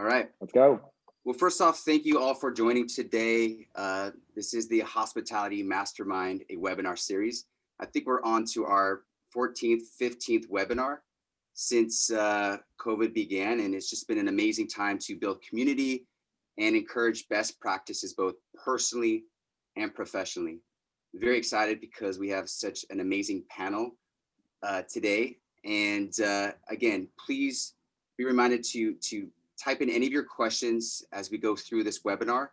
All right. Let's go. Well, first off, thank you all for joining today. This is the Hospitality Mastermind, a webinar series. I think we're on to our 14th, 15th webinar since COVID began, and it's just been an amazing time to build community and encourage best practices both personally and professionally. Very excited because we have such an amazing panel today. And again, please be reminded to type in any of your questions as we go through this webinar.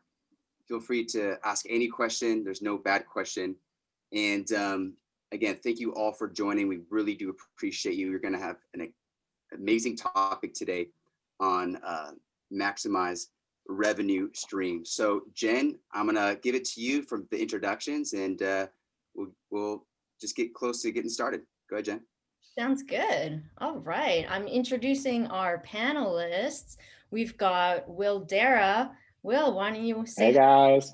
Feel free to ask any question. There's no bad question. And again, thank you all for joining. We really do appreciate you. You're going to have an amazing topic today on maximize revenue stream. So Jen, I'm going to give it to you from the introductions, and we'll just get close to getting started. Go ahead, Jen. Sounds good. All right. I'm introducing our panelists. We've got Darrah. Will, why don't you say Hey guys.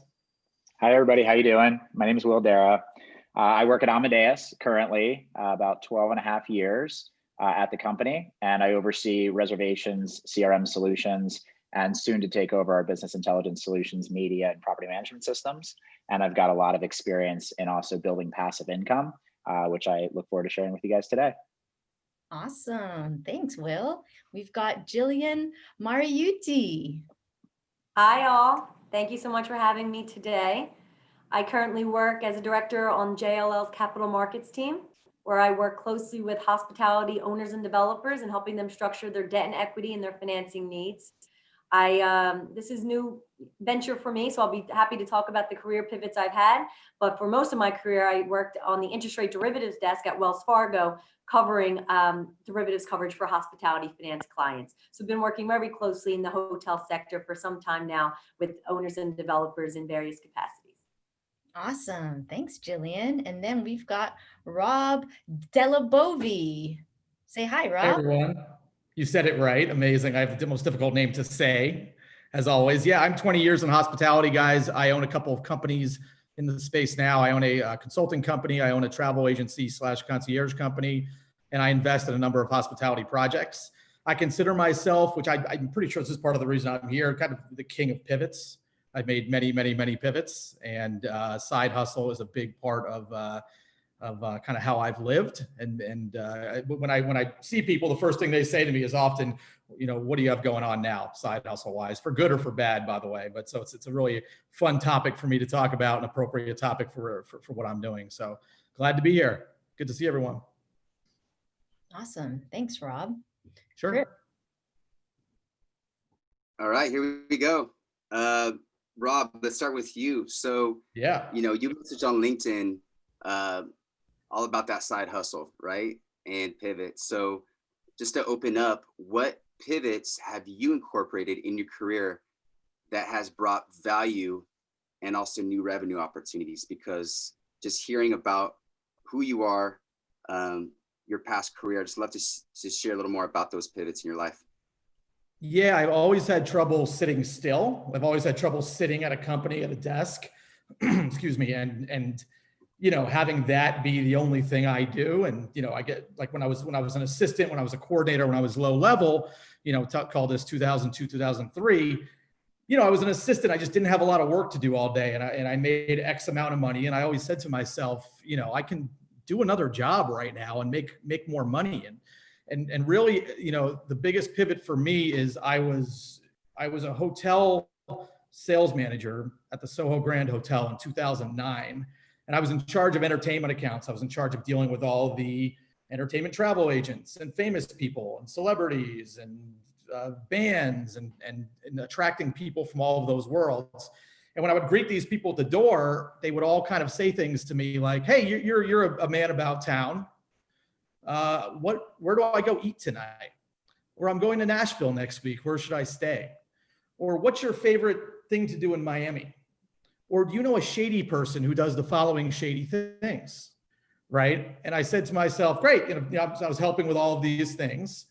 Hi everybody. How you doing? My name is Darrah. I work at Amadeus currently, about 12 and a half years at the company, and I oversee reservations, CRM solutions, and soon to take over our business intelligence solutions, media, and property management systems. And I've got a lot of experience in also building passive income, which I look forward to sharing with you guys today. Awesome. Thanks, Will. We've got Jillian Mariutti. Hi, all. Thank you so much for having me today. I currently work as a director on JLL's capital markets team, where I work closely with hospitality owners and developers and helping them structure their debt and equity and their financing needs. This is new venture for me, so I'll be happy to talk about the career pivots I've had. But for most of my career, I worked on the interest rate derivatives desk at Wells Fargo, covering derivatives coverage for hospitality finance clients. So I've been working very closely in the hotel sector for some time now with owners and developers in various capacities. Awesome. Thanks, Jillian. And then we've got Rob Dellibovi. Say hi, Rob. Hi, everyone. You said it right. Amazing. I have the most difficult name to say, as always. Yeah, I'm 20 years in hospitality, guys. I own a couple of companies in the space now. I own a consulting company. I own a travel agency / concierge company, and I invest in a number of hospitality projects. I consider myself, which I'm pretty sure this is part of the reason I'm here, kind of the king of pivots. I've made many, many, many pivots, and side hustle is a big part of kind of how I've lived. And when I see people, the first thing they say to me is often, what do you have going on now, side hustle wise, for good or for bad, by the way. But so it's a really fun topic for me to talk about, an appropriate topic for what I'm doing. So glad to be here. Good to see everyone. Awesome. Thanks, Rob. Sure. All right, here we go. Rob, let's start with you. So, yeah, you messaged on LinkedIn all about that side hustle, right? And pivot. So just to open up, what pivots have you incorporated in your career that has brought value and also new revenue opportunities? Because just hearing about who you are, your past career, I'd just love to share a little more about those pivots in your life. Yeah, I've always had trouble sitting still. I've always had trouble sitting at a company at a desk, excuse me, and having that be the only thing I do. And I get, like, when I was an assistant, when I was a coordinator, when I was low level, call this 2002, 2003. I was an assistant. I just didn't have a lot of work to do all day, and I made X amount of money. And I always said to myself, I can do another job right now and make more money. And really, the biggest pivot for me is I was a hotel sales manager at the Soho Grand Hotel in 2009. And I was in charge of entertainment accounts. I was in charge of dealing with all the entertainment travel agents and famous people and celebrities and bands and attracting people from all of those worlds. And when I would greet these people at the door, they would all kind of say things to me like, "Hey, you're a man about town. Where do I go eat tonight? Or I'm going to Nashville next week. Where should I stay? Or what's your favorite thing to do in Miami? Or do you know a shady person who does the following shady things?" Right? And I said to myself, great. I was helping with all of these things,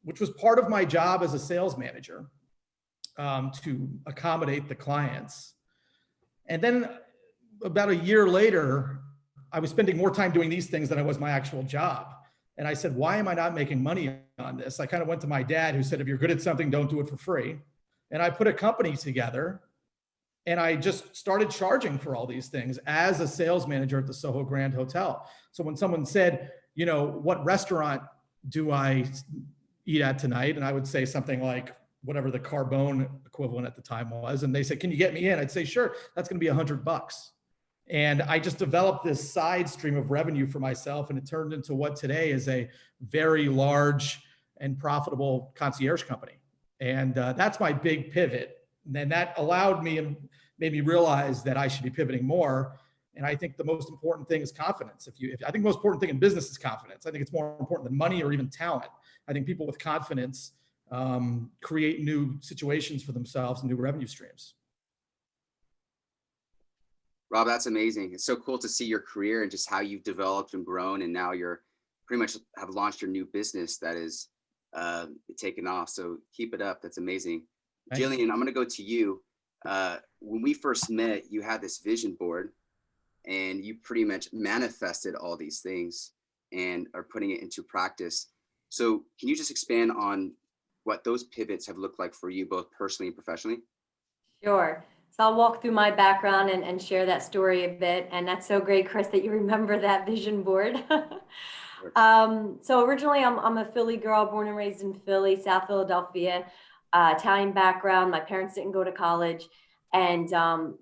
which was part of my job as a sales manager, to accommodate the clients. And then about a year later, I was spending more time doing these things than I was my actual job. And I said, why am I not making money on this? I kind of went to my dad, who said, if you're good at something, don't do it for free. And I put a company together, and I just started charging for all these things as a sales manager at the Soho Grand Hotel. So when someone said, you know, what restaurant do I eat at tonight? And I would say something like whatever the Carbone equivalent at the time was. And they said, can you get me in? I'd say, sure, that's going to be $100. And I just developed this side stream of revenue for myself. And it turned into what today is a very large and profitable concierge company. And that's my big pivot. And then that allowed me and made me realize that I should be pivoting more. And I think the most important thing is confidence. I think the most important thing in business is confidence. I think it's more important than money or even talent. I think people with confidence create new situations for themselves and new revenue streams. Rob, that's amazing. It's so cool to see your career and just how you've developed and grown. And now you're pretty much have launched your new business that is taken off. So keep it up. That's amazing. Thanks. Jillian, I'm going to go to you. When we first met, you had this vision board and you pretty much manifested all these things and are putting it into practice. So can you just expand on what those pivots have looked like for you, both personally and professionally? Sure. So I'll walk through my background and share that story a bit. And that's so great, Chris, that you remember that vision board. So originally I'm a Philly girl, born and raised in Philly, South Philadelphia, Italian background. My parents didn't go to college. And,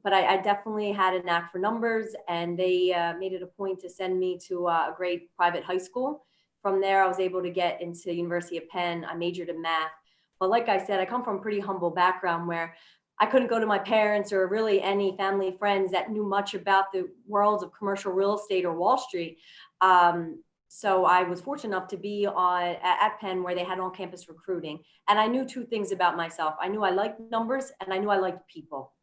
but I definitely had a knack for numbers, and they made it a point to send me to a great private high school. From there, I was able to get into University of Penn. I majored in math. But like I said, I come from a pretty humble background where I couldn't go to my parents or really any family friends that knew much about the worlds of commercial real estate or Wall Street. So I was fortunate enough to be at Penn, where they had on-campus recruiting. And I knew two things about myself. I knew I liked numbers, and I knew I liked people.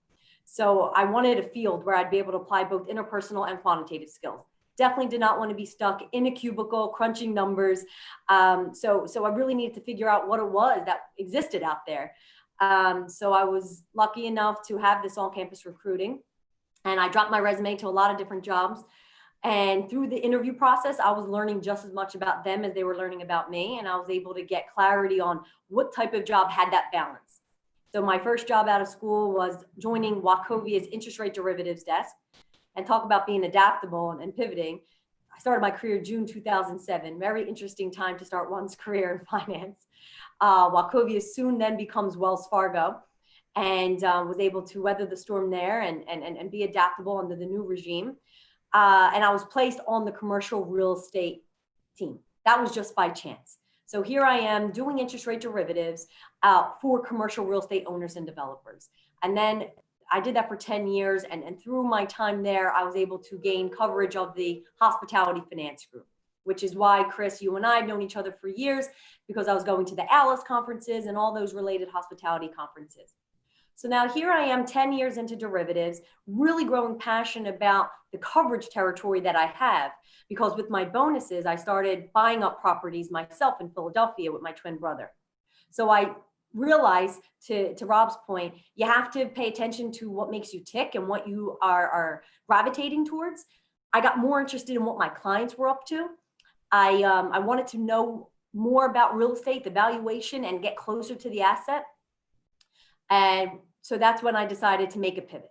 So I wanted a field where I'd be able to apply both interpersonal and quantitative skills. Definitely did not want to be stuck in a cubicle crunching numbers. So I really needed to figure out what it was that existed out there. So I was lucky enough to have this on-campus recruiting, and I dropped my resume to a lot of different jobs. And through the interview process, I was learning just as much about them as they were learning about me. And I was able to get clarity on what type of job had that balance. So my first job out of school was joining Wachovia's interest rate derivatives desk. And talk about being adaptable and pivoting. I started my career June 2007. Very interesting time to start one's career in finance. Wachovia soon then becomes Wells Fargo, and was able to weather the storm there and be adaptable under the new regime. And I was placed on the commercial real estate team. That was just by chance. So here I am doing interest rate derivatives for commercial real estate owners and developers. And then I did that for 10 years. And through my time there, I was able to gain coverage of the hospitality finance group, which is why, Chris, you and I have known each other for years, because I was going to the Alice conferences and all those related hospitality conferences. So now here I am 10 years into derivatives, really growing passion about the coverage territory that I have, because with my bonuses, I started buying up properties myself in Philadelphia with my twin brother. So I realize, to Rob's point, you have to pay attention to what makes you tick and what you are gravitating towards. I got more interested in what my clients were up to. I wanted to know more about real estate, the valuation, and get closer to the asset. And so that's when I decided to make a pivot.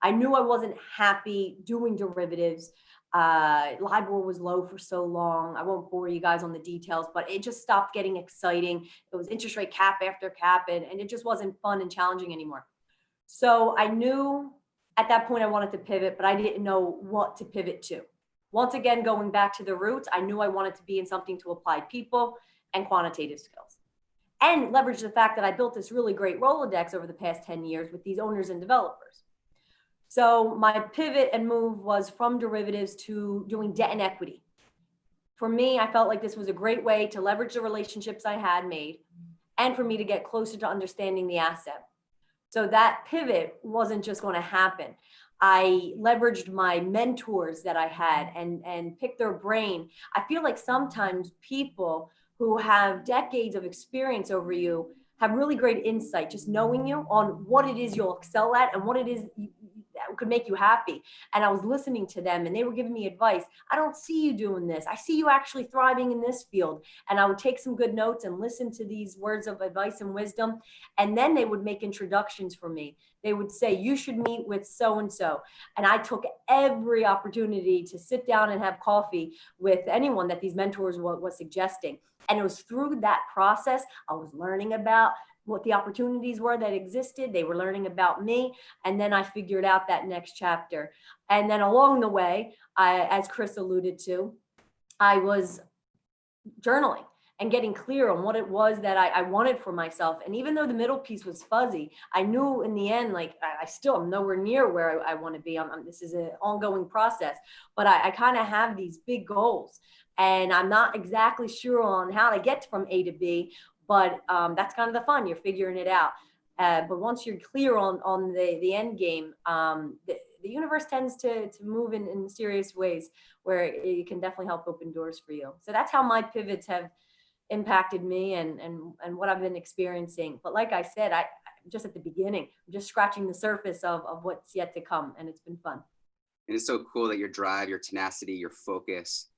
I knew I wasn't happy doing derivatives. LIBOR was low for so long. I won't bore you guys on the details, but it just stopped getting exciting. It was interest rate cap after cap, and it just wasn't fun and challenging anymore. So I knew at that point I wanted to pivot, but I didn't know what to pivot to. Once again, going back to the roots, I knew I wanted to be in something to apply people and quantitative skills, and leverage the fact that I built this really great Rolodex over the past 10 years with these owners and developers. So my pivot and move was from derivatives to doing debt and equity. For me, I felt like this was a great way to leverage the relationships I had made, and for me to get closer to understanding the asset. So that pivot wasn't just going to happen. I leveraged my mentors that I had and picked their brain. I feel like sometimes people who have decades of experience over you have really great insight, just knowing you on what it is you'll excel at and what it is could make you happy. And I was listening to them and they were giving me advice. I don't see you doing this. I see you actually thriving in this field. And I would take some good notes and listen to these words of advice and wisdom. And then they would make introductions for me. They would say, you should meet with so-and-so. And I took every opportunity to sit down and have coffee with anyone that these mentors was suggesting. And it was through that process, I was learning about what the opportunities were that existed. They were learning about me. And then I figured out that next chapter. And then along the way, as Chris alluded to, I was journaling and getting clear on what it was that I wanted for myself. And even though the middle piece was fuzzy, I knew in the end, like I still am nowhere near where I want to be. This is an ongoing process, but I kind of have these big goals and I'm not exactly sure on how to get from A to B, but that's kind of the fun. You're figuring it out. But once you're clear on the end game, the universe tends to move in mysterious ways where it can definitely help open doors for you. So that's how my pivots have impacted me and what I've been experiencing. But like I said, I'm just at the beginning. I'm just scratching the surface of what's yet to come, and it's been fun. And it's so cool that your drive, your tenacity, your focus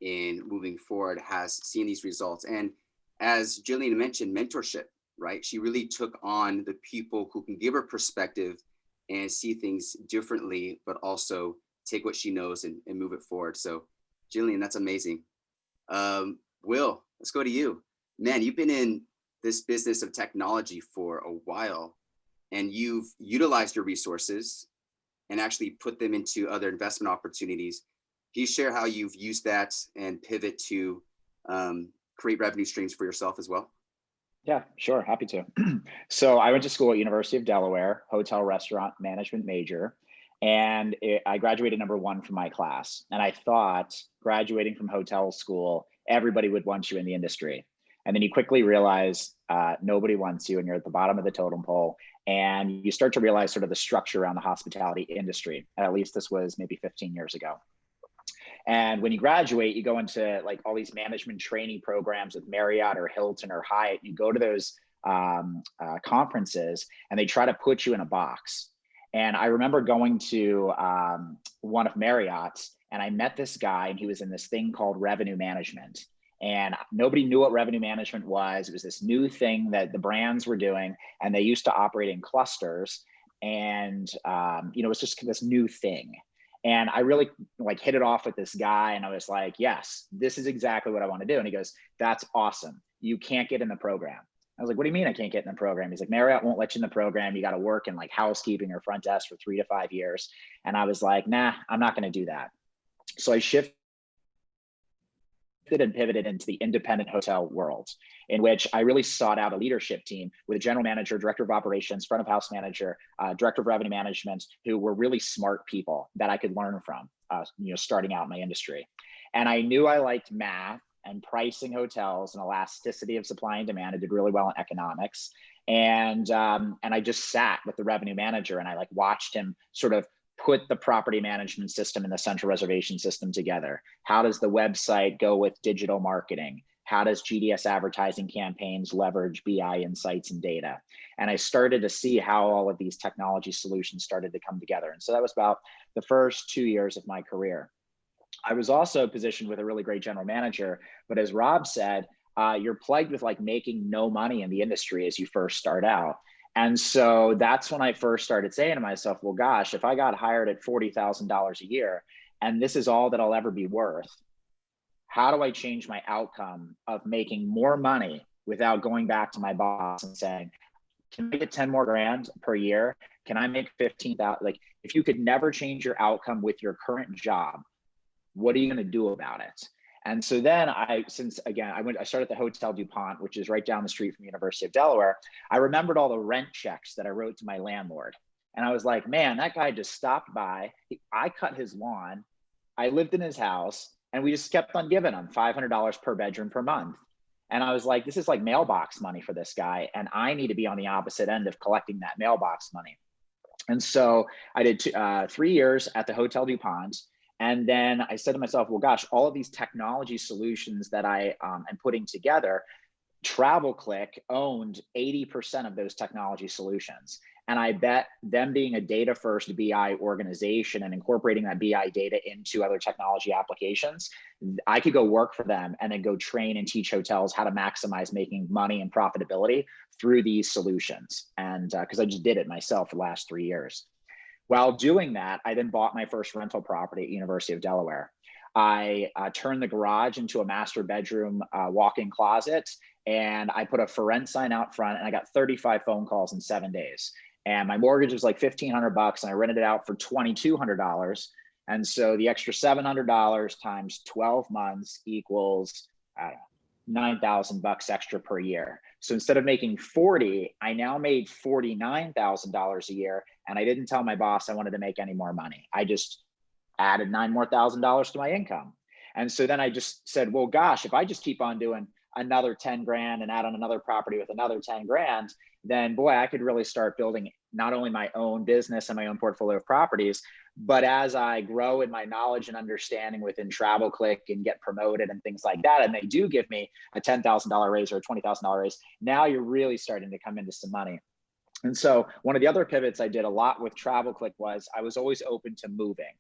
in moving forward has seen these results. And as Jillian mentioned, mentorship, right? She really took on the people who can give her perspective and see things differently, but also take what she knows and move it forward. So Jillian, that's amazing. Will, let's go to you. Man, you've been in this business of technology for a while and you've utilized your resources and actually put them into other investment opportunities. Can you share how you've used that and pivot to create revenue streams for yourself as well? Yeah, sure. Happy to. So I went to school at University of Delaware, hotel restaurant management major. And I graduated #1 from my class. And I thought graduating from hotel school, everybody would want you in the industry. And then you quickly realize nobody wants you and you're at the bottom of the totem pole. And you start to realize sort of the structure around the hospitality industry. At least this was maybe 15 years ago. And when you graduate, you go into like all these management training programs with Marriott or Hilton or Hyatt. You go to those conferences and they try to put you in a box. And I remember going to one of Marriott's and I met this guy and he was in this thing called revenue management. And nobody knew what revenue management was. It was this new thing that the brands were doing and they used to operate in clusters. And, you know, it's just this new thing. And I really like hit it off with this guy and I was like, yes, this is exactly what I want to do. And he goes, that's awesome. You can't get in the program. I was like, what do you mean I can't get in the program? He's like, Marriott won't let you in the program. You got to work in like housekeeping or front desk for 3 to 5 years. And I was like, nah, I'm not going to do that. So I shifted and pivoted into the independent hotel world, in which I really sought out a leadership team with a general manager, director of operations, front of house manager, director of revenue management, who were really smart people that I could learn from, you know, starting out in my industry. And I knew I liked math and pricing hotels and elasticity of supply and demand. I did really well in economics. And I just sat with the revenue manager and I like watched him sort of put the property management system and the central reservation system together. How does the website go with digital marketing? How does GDS advertising campaigns leverage BI insights and data? And I started to see how all of these technology solutions started to come together. And so that was about the first 2 years of my career. I was also positioned with a really great general manager, but as Rob said, you're plagued with like making no money in the industry as you first start out. And so that's when I first started saying to myself, well, gosh, if I got hired at $40,000 a year and this is all that I'll ever be worth, how do I change my outcome of making more money without going back to my boss and saying, can I get 10 more grand per year? Can I make 15,000? Like if you could never change your outcome with your current job, what are you going to do about it? And so then I started at the Hotel DuPont, which is right down the street from the University of Delaware. I remembered all the rent checks that I wrote to my landlord. And I was like, man, that guy just stopped by. I cut his lawn. I lived in his house and we just kept on giving him $500 per bedroom per month. And I was like, this is like mailbox money for this guy. And I need to be on the opposite end of collecting that mailbox money. And so I did 3 years at the Hotel DuPont. And then I said to myself, well, gosh, all of these technology solutions that I am putting together, TravelClick owned 80% of those technology solutions. And I bet them being a data first BI organization and incorporating that BI data into other technology applications, I could go work for them and then go train and teach hotels how to maximize making money and profitability through these solutions. And because I just did it myself for the last 3 years. While doing that, I then bought my first rental property at University of Delaware. I turned the garage into a master bedroom walk-in closet, and I put a for rent sign out front, and I got 35 phone calls in 7 days. And my mortgage was like $1,500, and I rented it out for $2,200. And so the extra $700 times 12 months equals, I don't know, $9,000 extra per year. So instead of making 40, I now made $49,000 a year. And I didn't tell my boss I wanted to make any more money. I just added $9,000 more to my income. And so then I just said, well, gosh, if I just keep on doing another 10 grand and add on another property with another 10 grand, then boy, I could really start building not only my own business and my own portfolio of properties, but as I grow in my knowledge and understanding within TravelClick and get promoted and things like that, and they do give me a $10,000 raise or a $20,000 raise, now you're really starting to come into some money. And so one of the other pivots I did a lot with TravelClick was I was always open to moving.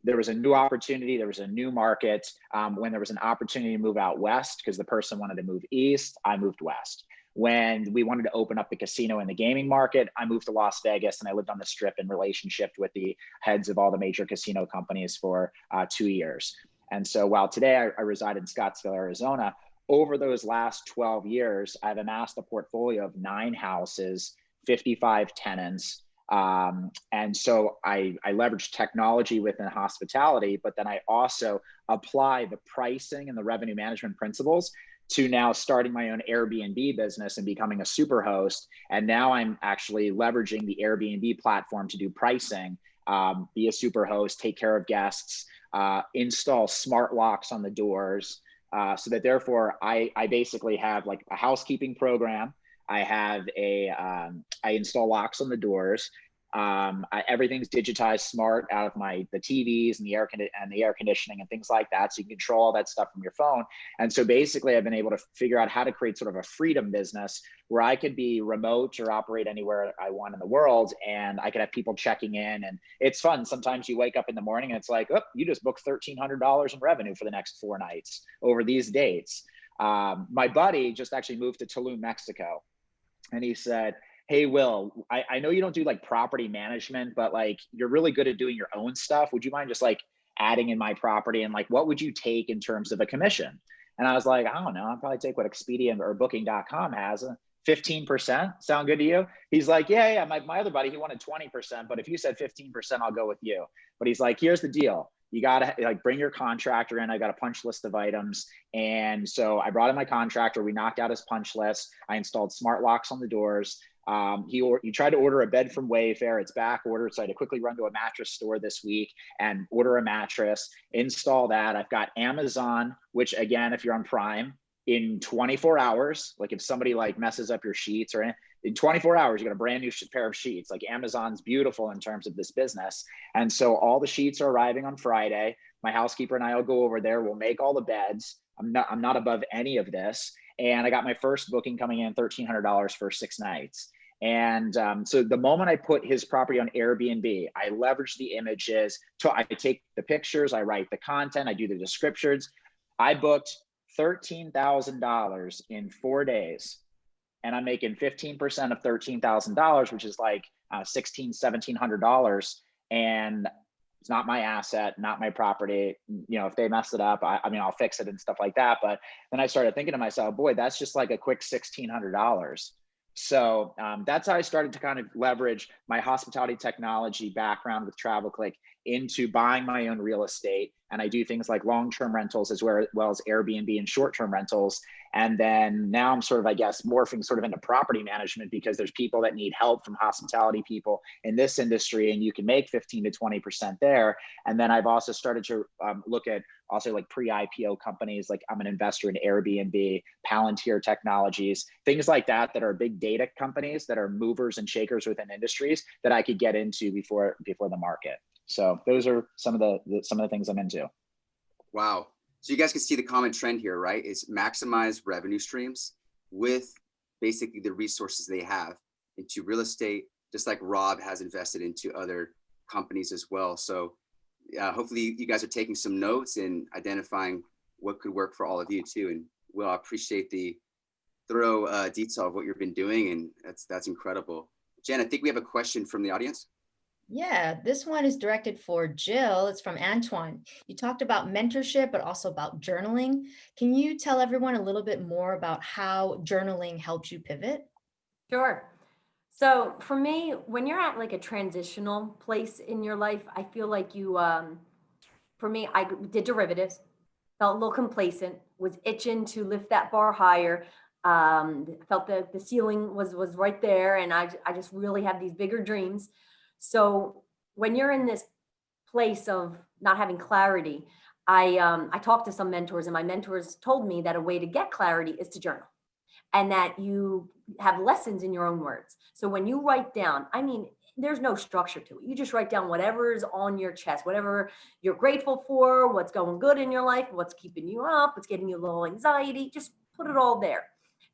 There was a new opportunity, there was a new market. When there was an opportunity to move out west because the person wanted to move east, I moved west. When we wanted to open up the casino and the gaming market, I moved to Las Vegas, and I lived on the Strip in relationship with the heads of all the major casino companies for 2 years. And so while today I reside in Scottsdale, Arizona, over those last 12 years, I've amassed a portfolio of 9 houses, 55 tenants. And so I leverage technology within hospitality, but then I also apply the pricing and the revenue management principles to now starting my own Airbnb business and becoming a super host. And now I'm actually leveraging the Airbnb platform to do pricing, be a super host, take care of guests, install smart locks on the doors, so that therefore I basically have like a housekeeping program. I have I install locks on the doors. Everything's digitized smart out of the TVs and the air conditioning and things like that. So you can control all that stuff from your phone. And so basically I've been able to figure out how to create sort of a freedom business where I could be remote or operate anywhere I want in the world. And I could have people checking in, and it's fun. Sometimes you wake up in the morning and it's like, oh, you just booked $1,300 in revenue for the next 4 nights over these dates. My buddy just actually moved to Tulum, Mexico. And he said, hey, Will, I know you don't do like property management, but like you're really good at doing your own stuff. Would you mind just like adding in my property? And like, what would you take in terms of a commission? And I was like, I don't know. I'll probably take what Expedia or Booking.com has. 15%. Sound good to you? He's like, yeah. My other buddy, he wanted 20%, but if you said 15%, I'll go with you. But he's like, here's the deal. You got to like bring your contractor in. I got a punch list of items. And so I brought in my contractor. We knocked out his punch list. I installed smart locks on the doors. He tried to order a bed from Wayfair. It's back ordered. So I had to quickly run to a mattress store this week and order a mattress, install that. I've got Amazon, which again, if you're on Prime, in 24 hours, like if somebody like messes up your sheets or in 24 hours, you got a brand new pair of sheets. Like Amazon's beautiful in terms of this business. And so all the sheets are arriving on Friday. My housekeeper and I will go over there. We'll make all the beds. I'm not above any of this. And I got my first booking coming in $1,300 for 6 nights. And so the moment I put his property on Airbnb, I leverage the images. I take the pictures, I write the content, I do the descriptions. I booked $13,000 in 4 days, and I'm making 15% of $13,000, which is like $1,700. And it's not my asset, not my property. You know, if they mess it up, I mean, I'll fix it and stuff like that. But then I started thinking to myself, boy, that's just like a quick $1,600. So that's how I started to kind of leverage my hospitality technology background with TravelClick into buying my own real estate. And I do things like long-term rentals as well as Airbnb and short-term rentals. And then now I'm sort of, I guess, morphing sort of into property management because there's people that need help from hospitality people in this industry, and you can make 15 to 20% there. And then I've also started to look at also like pre-IPO companies. Like I'm an investor in Airbnb, Palantir Technologies, things like that are big data companies that are movers and shakers within industries that I could get into before the market. So those are some of the things I'm into. Wow. So you guys can see the common trend here, right? Is maximize revenue streams with basically the resources they have into real estate, just like Rob has invested into other companies as well. So hopefully you guys are taking some notes and identifying what could work for all of you too. And Will, I appreciate the thorough detail of what you've been doing, and that's incredible. Jen, I think we have a question from the audience. Yeah, this one is directed for Jill. It's from Antoine. You talked about mentorship, but also about journaling. Can you tell everyone a little bit more about how journaling helps you pivot? Sure. So for me, when you're at like a transitional place in your life, I feel like you, for me, I did derivatives, felt a little complacent, was itching to lift that bar higher. Felt that the ceiling was right there, and I just really have these bigger dreams. So when you're in this place of not having clarity, I talked to some mentors, and my mentors told me that a way to get clarity is to journal, and that you have lessons in your own words. So when you write down, I mean, there's no structure to it. You just write down whatever is on your chest, whatever you're grateful for, what's going good in your life, what's keeping you up, what's giving you a little anxiety, just put it all there.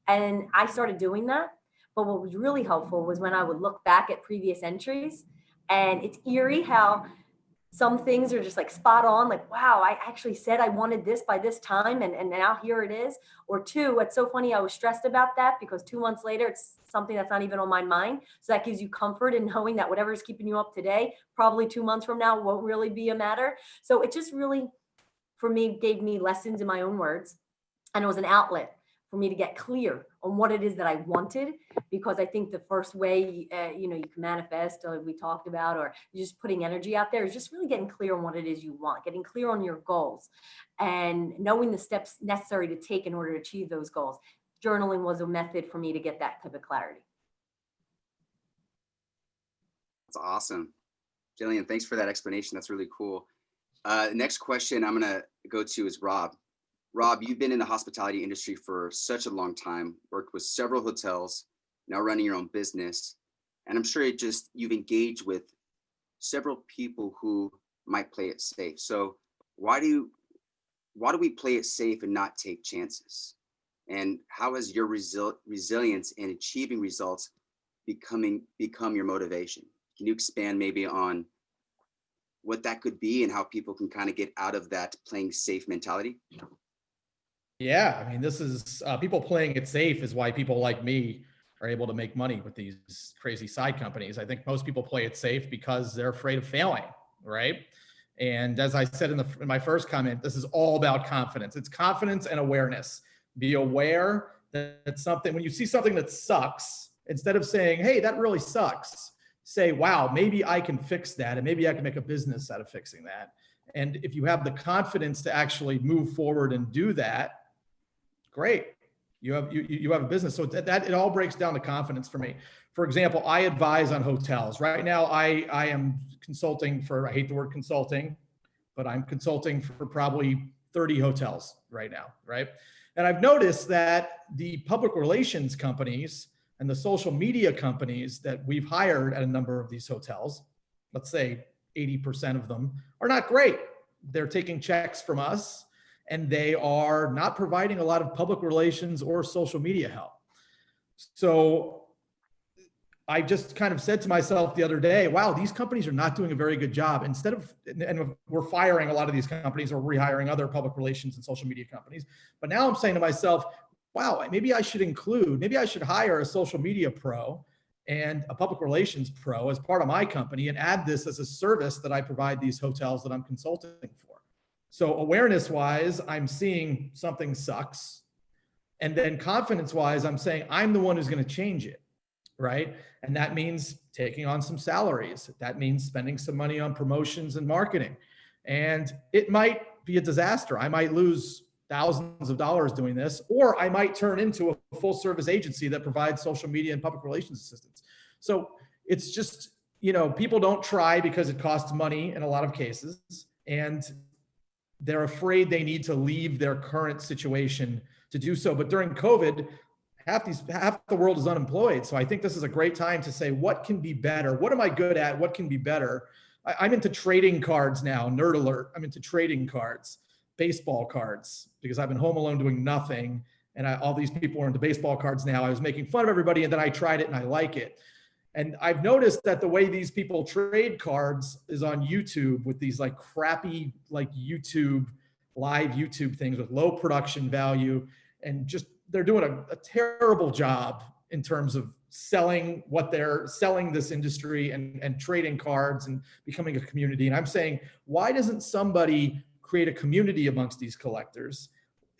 And I started doing that. But what was really helpful was when I would look back at previous entries, and it's eerie how some things are just like spot on, like, wow, I actually said I wanted this by this time, and now here it is. Or two, it's so funny, I was stressed about that because 2 months later, it's something that's not even on my mind. So that gives you comfort in knowing that whatever is keeping you up today, probably 2 months from now won't really be a matter. So it just really, for me, gave me lessons in my own words. And it was an outlet for me to get clear on what it is that I wanted, because I think the first way, you can manifest, like we talked about, or just putting energy out there, is just really getting clear on what it is you want, getting clear on your goals, and knowing the steps necessary to take in order to achieve those goals. Journaling was a method for me to get that type of clarity. That's awesome. Jillian, thanks for that explanation. That's really cool. Next question I'm gonna go to is Rob. Rob, you've been in the hospitality industry for such a long time, worked with several hotels, now running your own business. And I'm sure you've engaged with several people who might play it safe. So why do we play it safe and not take chances? And how has your resilience in achieving results become your motivation? Can you expand maybe on what that could be and how people can kind of get out of that playing safe mentality? Yeah, I mean, this is people playing it safe is why people like me are able to make money with these crazy side companies. I think most people play it safe because they're afraid of failing, right? And as I said in my first comment, this is all about confidence. It's confidence and awareness. Be aware that something, when you see something that sucks, instead of saying, hey, that really sucks, say, wow, maybe I can fix that, and maybe I can make a business out of fixing that. And if you have the confidence to actually move forward and do that, great. You have a business. So that it all breaks down to confidence for me. For example, I advise on hotels. Right now, I am consulting for, I hate the word consulting, but I'm consulting for probably 30 hotels right now, right? And I've noticed that the public relations companies and the social media companies that we've hired at a number of these hotels, let's say 80% of them, are not great. They're taking checks from us, and they are not providing a lot of public relations or social media help. So I just kind of said to myself the other day, wow, these companies are not doing a very good job. And we're firing a lot of these companies or rehiring other public relations and social media companies. But now I'm saying to myself, wow, maybe I should hire a social media pro and a public relations pro as part of my company and add this as a service that I provide these hotels that I'm consulting for. So awareness-wise, I'm seeing something sucks. And then confidence-wise, I'm saying I'm the one who's going to change it, right? And that means taking on some salaries. That means spending some money on promotions and marketing. And it might be a disaster. I might lose thousands of dollars doing this, or I might turn into a full-service agency that provides social media and public relations assistance. So it's just, people don't try because it costs money in a lot of cases. And they're afraid they need to leave their current situation to do so. But during COVID, half the world is unemployed. So I think this is a great time to say, what can be better? What am I good at? What can be better? I'm into trading cards now, nerd alert. I'm into trading cards, baseball cards, because I've been home alone doing nothing. And all these people are into baseball cards now. I was making fun of everybody, and then I tried it and I like it. And I've noticed that the way these people trade cards is on YouTube with these like crappy, like live YouTube things with low production value. And just, they're doing a terrible job in terms of selling what they're selling this industry and trading cards and becoming a community. And I'm saying, why doesn't somebody create a community amongst these collectors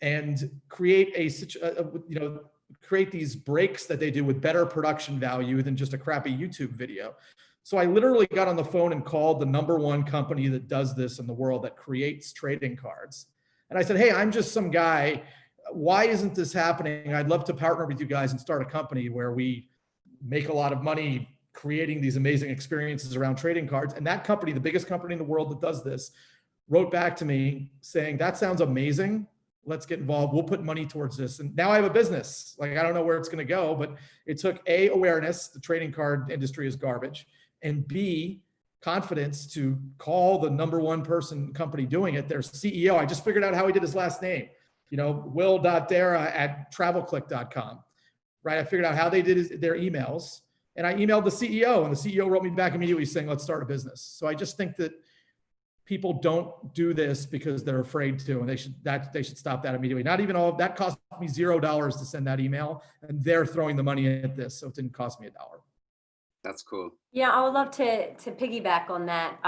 and create create these breaks that they do with better production value than just a crappy YouTube video? So I literally got on the phone and called the #1 company that does this in the world, that creates trading cards. And I said, hey, I'm just some guy. Why isn't this happening? I'd love to partner with you guys and start a company where we make a lot of money creating these amazing experiences around trading cards. And that company, the biggest company in the world that does this, wrote back to me saying, that sounds amazing. Let's get involved. We'll put money towards this. And now I have a business. Like, I don't know where it's going to go, but it took A, awareness. The trading card industry is garbage. And B, confidence to call the #1 company doing it, their CEO. I just figured out how he did his last name. Will.Darrah@TravelClick.com, right? I figured out how they did their emails, and I emailed the CEO, and the CEO wrote me back immediately saying, let's start a business. So I just think that people don't do this because they're afraid to, and they should stop that immediately. Not even all of that cost me $0 to send that email, and they're throwing the money at this, so it didn't cost me $1. That's cool. Yeah, I would love to piggyback on that.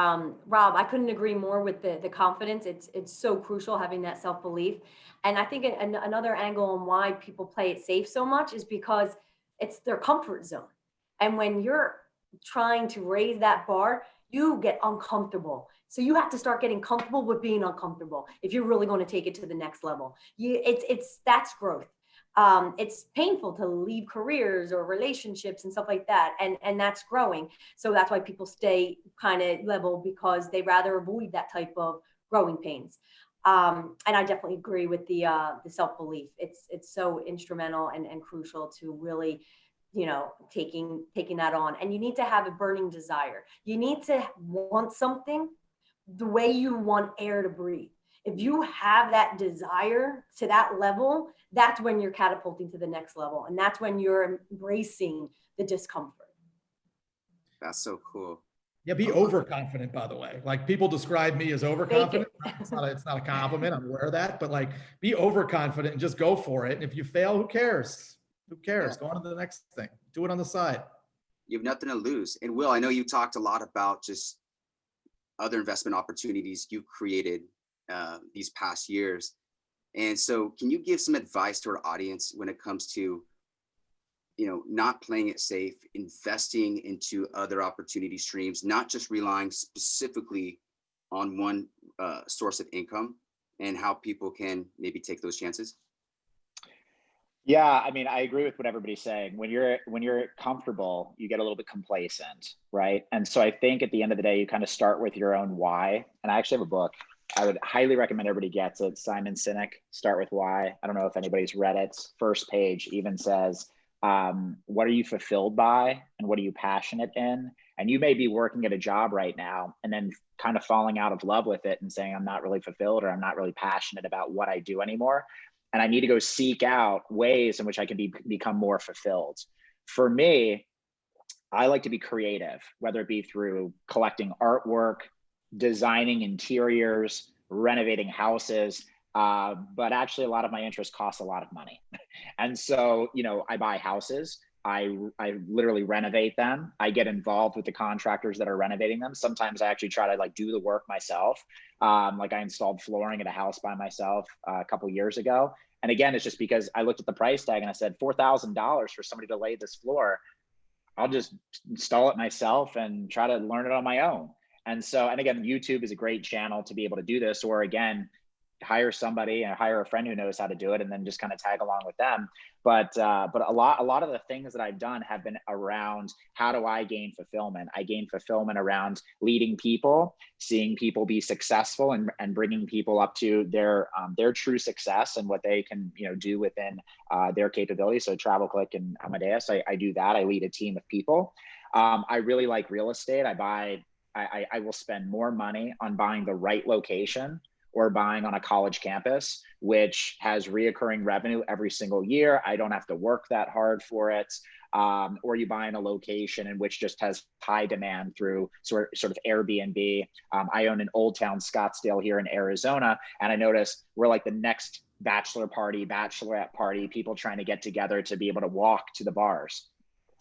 Rob, I couldn't agree more with the confidence. It's so crucial, having that self-belief. And I think another angle on why people play it safe so much is because it's their comfort zone. And when you're trying to raise that bar, you get uncomfortable. So you have to start getting comfortable with being uncomfortable if you're really going to take it to the next level. That's growth. It's painful to leave careers or relationships and stuff like that. And that's growing. So that's why people stay kind of level, because they rather avoid that type of growing pains. And I definitely agree with the self-belief. It's so instrumental and crucial to really, taking that on. And you need to have a burning desire. You need to want something the way you want air to breathe. If you have that desire to that level, that's when you're catapulting to the next level. And that's when you're embracing the discomfort. That's so cool. Yeah, be overconfident, by the way. Like, people describe me as overconfident. It's not a compliment. I'm aware of that. But like, be overconfident and just go for it. And if you fail, who cares? Who cares? Yeah. Go on to the next thing. Do it on the side. You have nothing to lose. And Will, I know you talked a lot about just other investment opportunities you've created these past years. And so can you give some advice to our audience when it comes to, not playing it safe, investing into other opportunity streams, not just relying specifically on one source of income, and how people can maybe take those chances? Yeah, I mean, I agree with what everybody's saying. When you're comfortable, you get a little bit complacent, right? And so I think at the end of the day, you kind of start with your own why. And I actually have a book I would highly recommend everybody gets it. Simon Sinek, Start With Why. I don't know if anybody's read it. First page even says, what are you fulfilled by and what are you passionate in? And you may be working at a job right now and then kind of falling out of love with it and saying, I'm not really fulfilled, or I'm not really passionate about what I do anymore. And I need to go seek out ways in which I can become more fulfilled. For me, I like to be creative, whether it be through collecting artwork, designing interiors, renovating houses. But actually a lot of my interests cost a lot of money. And so, I buy houses, I literally renovate them. I get involved with the contractors that are renovating them. Sometimes I actually try to do the work myself. Like I installed flooring at a house by myself a couple years ago. And again, it's just because I looked at the price tag and I said, $4,000 for somebody to lay this floor. I'll just install it myself and try to learn it on my own. And so, and again, YouTube is a great channel to be able to do this, or again, hire somebody and hire a friend who knows how to do it and then just kind of tag along with them. But a lot of the things that I've done have been around, how do I gain fulfillment? I gain fulfillment around leading people, seeing people be successful, and bringing people up to their true success and what they can do within their capabilities. So TravelClick and Amadeus, I do that. I lead a team of people. I really like real estate. I will spend more money on buying the right location or buying on a college campus, which has reoccurring revenue every single year. I don't have to work that hard for it. Or you buy in a location in which just has high demand through sort of Airbnb. I own an Old Town Scottsdale here in Arizona, and I noticed we're like the next bachelor party, bachelorette party, people trying to get together to be able to walk to the bars.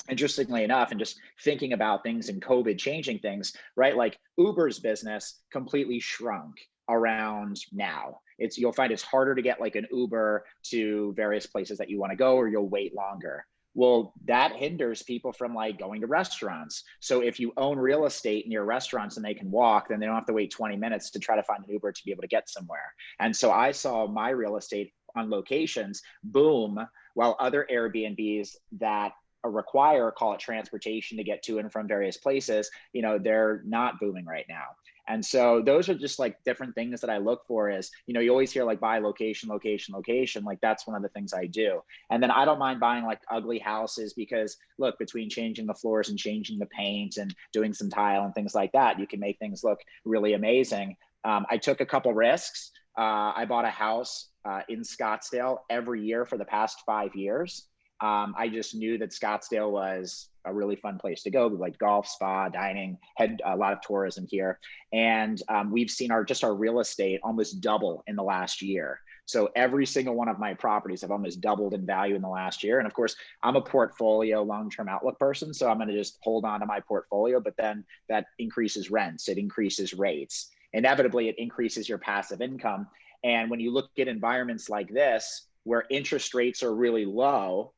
Interestingly enough, and just thinking about things in COVID changing things, right? Like Uber's business completely shrunk around now. You'll find it's harder to get like an Uber to various places that you want to go, or you'll wait longer. Well, that hinders people from like going to restaurants. So if you own real estate near restaurants and they can walk, then they don't have to wait 20 minutes to try to find an Uber to be able to get somewhere. And so I saw my real estate on locations boom, while other Airbnbs that require, call it transportation to get to and from various places, they're not booming right now. And so those are just like different things that I look for is, you always hear like buy location, location, location. Like that's one of the things I do. And then I don't mind buying like ugly houses because look, between changing the floors and changing the paint and doing some tile and things like that, you can make things look really amazing. I took a couple risks. I bought a house in Scottsdale every year for the past 5 years. I just knew that Scottsdale was a really fun place to go, like golf, spa, dining, had a lot of tourism here. And we've seen our real estate almost double in the last year. So every single one of my properties have almost doubled in value in the last year. And of course, I'm a portfolio long-term outlook person. So I'm going to just hold on to my portfolio, but then that increases rents, it increases rates. Inevitably, it increases your passive income. And when you look at environments like this, where interest rates are really low,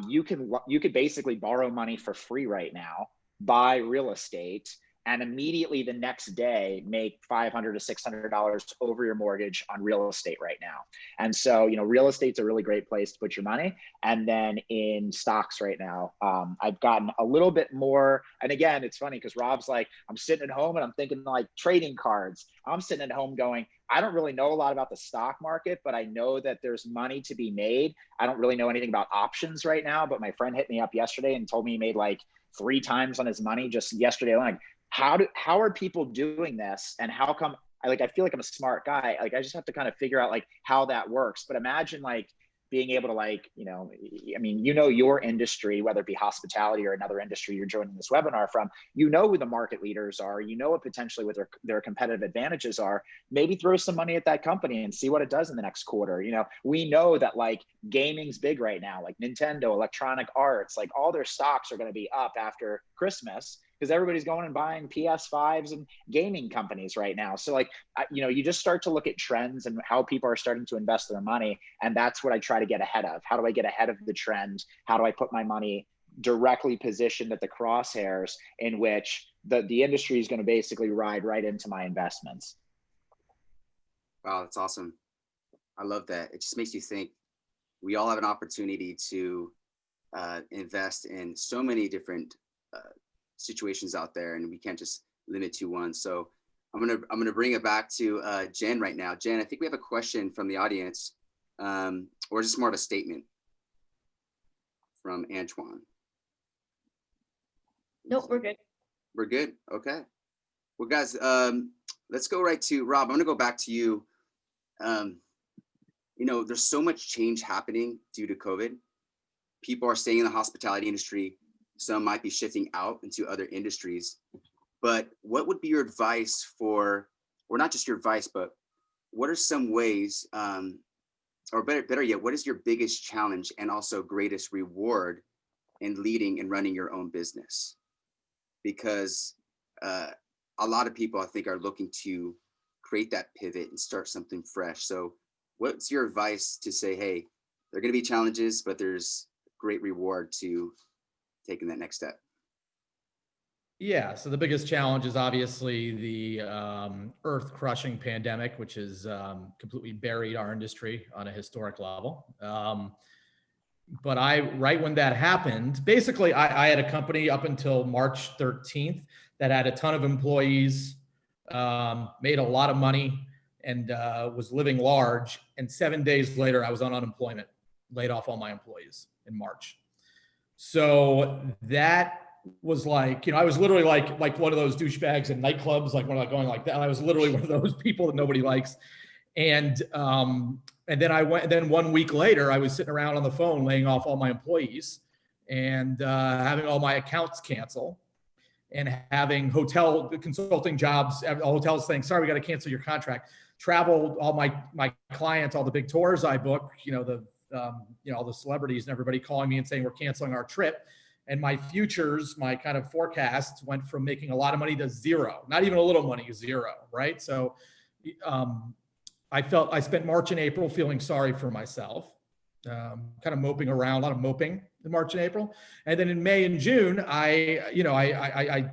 you could basically borrow money for free right now, buy real estate, and immediately the next day make $500 to $600 over your mortgage on real estate right now. And so, real estate's a really great place to put your money. And then in stocks right now, I've gotten a little bit more. And again, it's funny because Rob's like, I'm sitting at home and I'm thinking like trading cards. I'm sitting at home going, I don't really know a lot about the stock market, but I know that there's money to be made. I don't really know anything about options right now, but my friend hit me up yesterday and told me he made like 3 times on his money just yesterday. Like, how are people doing this? And how come I feel like I'm a smart guy. Like, I just have to kind of figure out like how that works. But imagine like being able to your industry, whether it be hospitality or another industry you're joining this webinar from, who the market leaders are, what potentially what their competitive advantages are, maybe throw some money at that company and see what it does in the next quarter. We know that like gaming's big right now, like Nintendo, Electronic Arts, like all their stocks are going to be up after Christmas because everybody's going and buying PS5s and gaming companies right now. So like, you just start to look at trends and how people are starting to invest their money. And that's what I try to get ahead of. How do I get ahead of the trend? How do I put my money directly positioned at the crosshairs in which the industry is going to basically ride right into my investments? Wow, that's awesome. I love that. It just makes you think we all have an opportunity to invest in so many different situations out there, and we can't just limit to one. So I'm gonna bring it back to Jen right now. Jen, I think we have a question from the audience, or just more of a statement from Antoine. Nope, we're good. We're good. Okay. Well, guys, let's go right to Rob. I'm gonna go back to you. There's so much change happening due to COVID. People are staying in the hospitality industry. Some might be shifting out into other industries. But what would be your advice or not just your advice, but what are some ways, or better yet, what is your biggest challenge and also greatest reward in leading and running your own business? Because a lot of people, I think, are looking to create that pivot and start something fresh. So what's your advice to say, hey, there are going to be challenges, but there's great reward to taking that next step? Yeah, so the biggest challenge is obviously the earth-crushing pandemic, which has completely buried our industry on a historic level. But right when that happened, basically I had a company up until March 13th that had a ton of employees, made a lot of money, and was living large. And 7 days later, I was on unemployment, laid off all my employees in March. So that was like, I was literally like one of those douchebags in nightclubs, like when I'm going like that. I was literally one of those people that nobody likes. And then 1 week later, I was sitting around on the phone laying off all my employees and having all my accounts cancel and having hotel consulting jobs, hotels saying, sorry, we got to cancel your contract. Travel, all my clients, all the big tours I book, all the celebrities and everybody calling me and saying, we're canceling our trip. And my futures, my kind of forecasts went from making a lot of money to zero, not even a little money, zero, right? So I spent March and April feeling sorry for myself, kind of moping around, a lot of moping in March and April. And then in May and June, I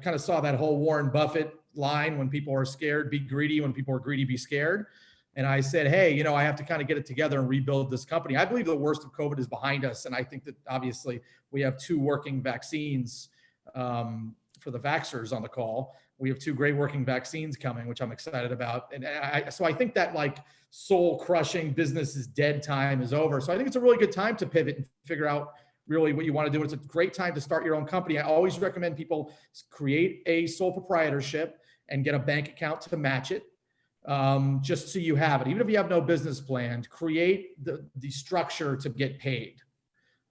kind of saw that whole Warren Buffett line, when people are scared, be greedy. When people are greedy, be scared. And I said, hey, I have to kind of get it together and rebuild this company. I believe the worst of COVID is behind us. And I think that obviously we have 2 working vaccines for the vaxxers on the call. We have 2 great working vaccines coming, which I'm excited about. And so I think that like soul crushing business is dead time is over. So I think it's a really good time to pivot and figure out really what you want to do. It's a great time to start your own company. I always recommend people create a sole proprietorship and get a bank account to match it. Just so you have it. Even if you have no business plan, create the structure to get paid.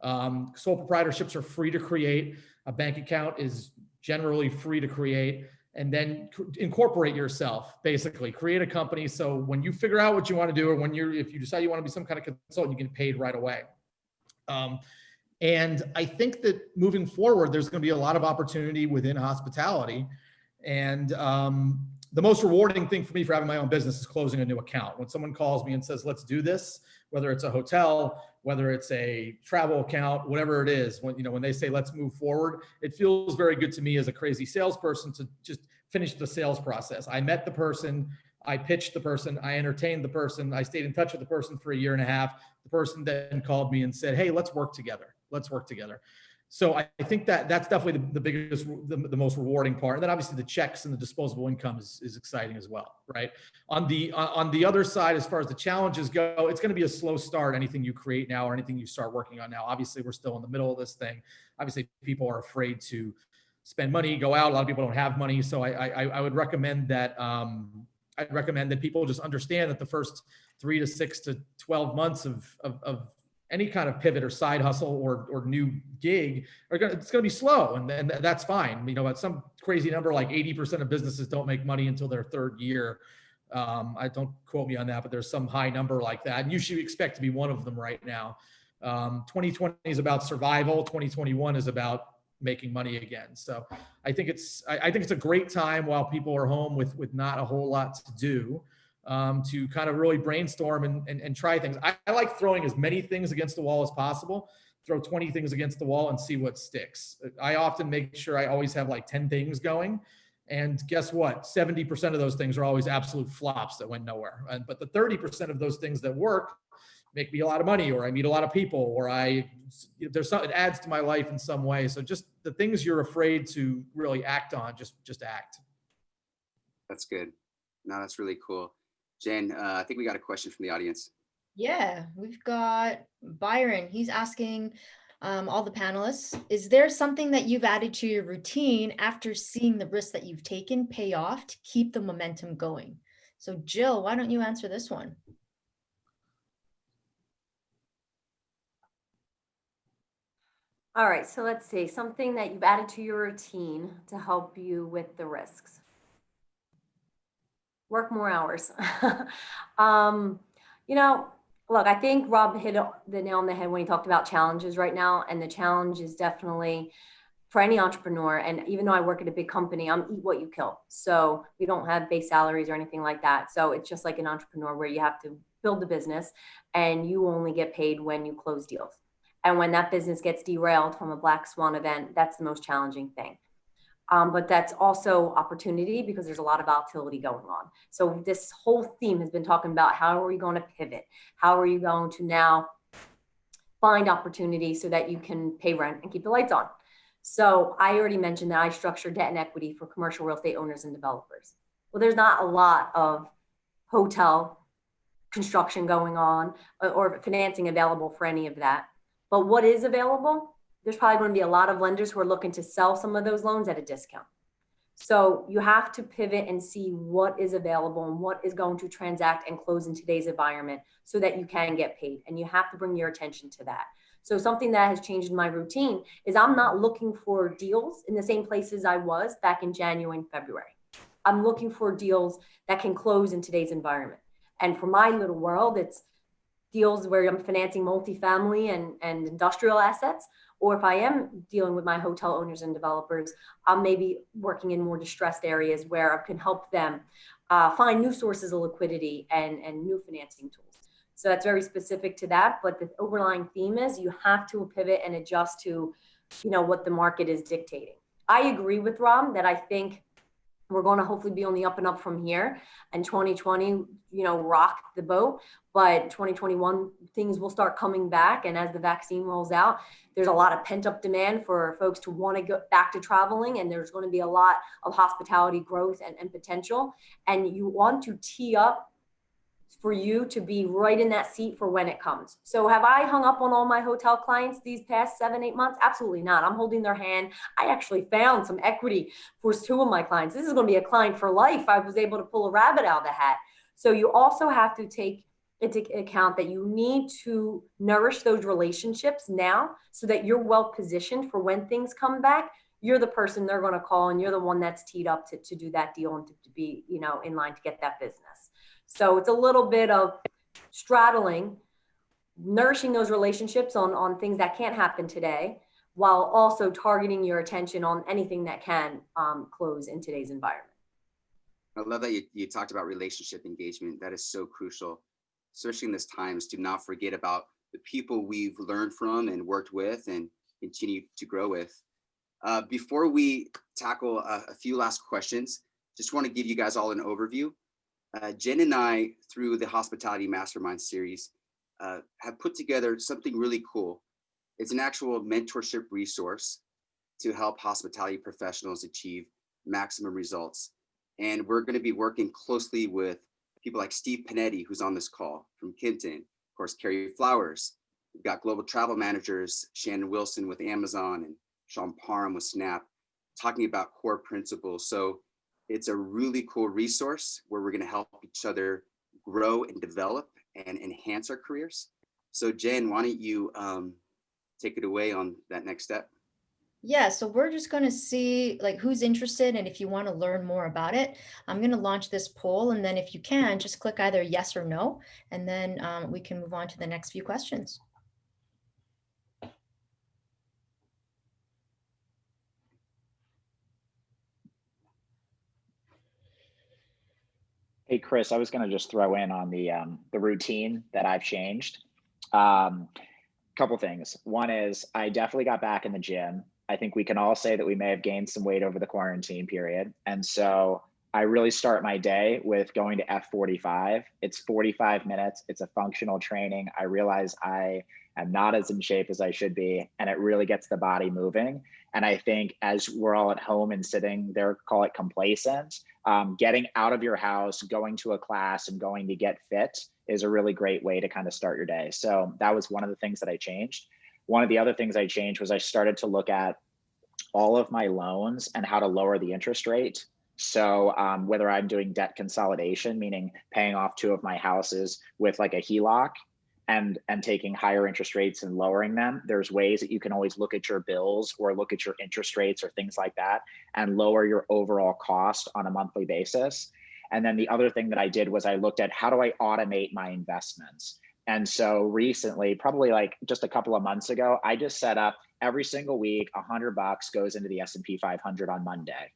Sole proprietorships are free to create. A bank account is generally free to create. And then incorporate yourself, basically. Create a company so when you figure out what you want to do, or if you decide you want to be some kind of consultant, you get paid right away. And I think that moving forward, there's going to be a lot of opportunity within hospitality. And the most rewarding thing for me for having my own business is closing a new account. When someone calls me and says, let's do this, whether it's a hotel, whether it's a travel account, whatever it is, when they say, let's move forward, it feels very good to me as a crazy salesperson to just finish the sales process. I met the person, I pitched the person, I entertained the person, I stayed in touch with the person for 1.5 years. The person then called me and said, hey, let's work together. Let's work together. So I think that's definitely the biggest, the most rewarding part. And then obviously the checks and the disposable income is exciting as well, right? On the other side, as far as the challenges go, it's going to be a slow start, anything you create now or anything you start working on now. Obviously, we're still in the middle of this thing. Obviously, people are afraid to spend money, go out. A lot of people don't have money. So I would recommend that, I'd recommend that people just understand that the first 3 to 6 to 12 months of any kind of pivot or side hustle or new gig it's going to be slow, and then that's fine. At some crazy number, like 80% of businesses don't make money until their 3rd year. I don't quote me on that, but there's some high number like that, and you should expect to be one of them right now. 2020 is about survival. 2021 is about making money again. So I think it's a great time while people are home with not a whole lot to do. To kind of really brainstorm and try things. I like throwing as many things against the wall as possible. Throw 20 things against the wall and see what sticks. I often make sure I always have like 10 things going. And guess what? 70% of those things are always absolute flops that went nowhere. But the 30% of those things that work make me a lot of money, or I meet a lot of people, or it adds to my life in some way. So just the things you're afraid to really act on, just act. That's good. No, that's really cool. Jen, I think we got a question from the audience. Yeah, we've got Byron. He's asking all the panelists, is there something that you've added to your routine after seeing the risks that you've taken pay off to keep the momentum going? So Jill, why don't you answer this one? All right, so let's see, something that you've added to your routine to help you with the risks. Work more hours. Look, I think Rob hit the nail on the head when he talked about challenges right now. And the challenge is definitely for any entrepreneur. And even though I work at a big company, I'm eat what you kill. So we don't have base salaries or anything like that. So it's just like an entrepreneur where you have to build the business and you only get paid when you close deals. And when that business gets derailed from a black swan event, that's the most challenging thing. But that's also opportunity because there's a lot of volatility going on. So this whole theme has been talking about how are we going to pivot? How are you going to now find opportunity so that you can pay rent and keep the lights on? So I already mentioned that I structure debt and equity for commercial real estate owners and developers. Well, there's not a lot of hotel construction going on or financing available for any of that. But what is available? there's probably going to be a lot of lenders who are looking to sell some of those loans at a discount. So you have to pivot and see what is available and what is going to transact and close in today's environment so that you can get paid. And you have to bring your attention to that. So something that has changed in my routine is I'm not looking for deals in the same places I was back in January and February. I'm looking for deals that can close in today's environment. And for my little world, it's deals where I'm financing multifamily and industrial assets. Or if I am dealing with my hotel owners and developers, I'm maybe working in more distressed areas where I can help them find new sources of liquidity and new financing tools. So that's very specific to that. But the overlying theme is you have to pivot and adjust to, what the market is dictating. I agree with Rob that I think we're going to hopefully be on the up and up from here, and 2020, rock the boat. But 2021, things will start coming back. And as the vaccine rolls out, there's a lot of pent up demand for folks to want to go back to traveling. And there's going to be a lot of hospitality growth and potential. And you want to tee up for you to be right in that seat for when it comes. So have I hung up on all my hotel clients these past 7-8 months? Absolutely not. I'm holding their hand. I actually found some equity for 2 of my clients. This is going to be a client for life. I was able to pull a rabbit out of the hat. So you also have to take into account that you need to nourish those relationships now so that you're well positioned for when things come back. You're the person they're going to call, and you're the one that's teed up to do that deal and to be, in line to get that business. So it's a little bit of straddling, nourishing those relationships on things that can't happen today, while also targeting your attention on anything that can close in today's environment. I love that you talked about relationship engagement. That is so crucial, especially in this times. Do not forget about the people we've learned from and worked with and continue to grow with. Before we tackle a few last questions, just want to give you guys all an overview. Jen and I, through the Hospitality Mastermind series, have put together something really cool. It's an actual mentorship resource to help hospitality professionals achieve maximum results. And we're going to be working closely with people like Steve Panetti, who's on this call from Kinton, of course, Carrie Flowers. We've got global travel managers, Shannon Wilson with Amazon and Sean Parham with Snap, talking about core principles. So it's a really cool resource where we're going to help each other grow and develop and enhance our careers. So Jen, why don't you take it away on that next step? Yeah, so we're just going to see who's interested, and if you want to learn more about it, I'm going to launch this poll, and then if you can, just click either yes or no, and then we can move on to the next few questions. Hey, Chris, I was going to just throw in on the routine that I've changed. Couple things. One is I definitely got back in the gym. I think we can all say that we may have gained some weight over the quarantine period. And so I really start my day with going to F45. It's 45 minutes. It's a functional training. I realize I am not as in shape as I should be, and it really gets the body moving. And I think as we're all at home and sitting there, call it complacent, getting out of your house, going to a class and going to get fit is a really great way to kind of start your day. So that was one of the things that I changed. One of the other things I changed was I started to look at all of my loans and how to lower the interest rate. So whether I'm doing debt consolidation, meaning paying off 2 of my houses with like a HELOC and taking higher interest rates and lowering them, there's ways that you can always look at your bills or look at your interest rates or things like that and lower your overall cost on a monthly basis. And then the other thing that I did was I looked at how do I automate my investments? And so recently, probably like just a couple of months ago, I just set up every single week, $100 goes into the S&P 500 on Monday.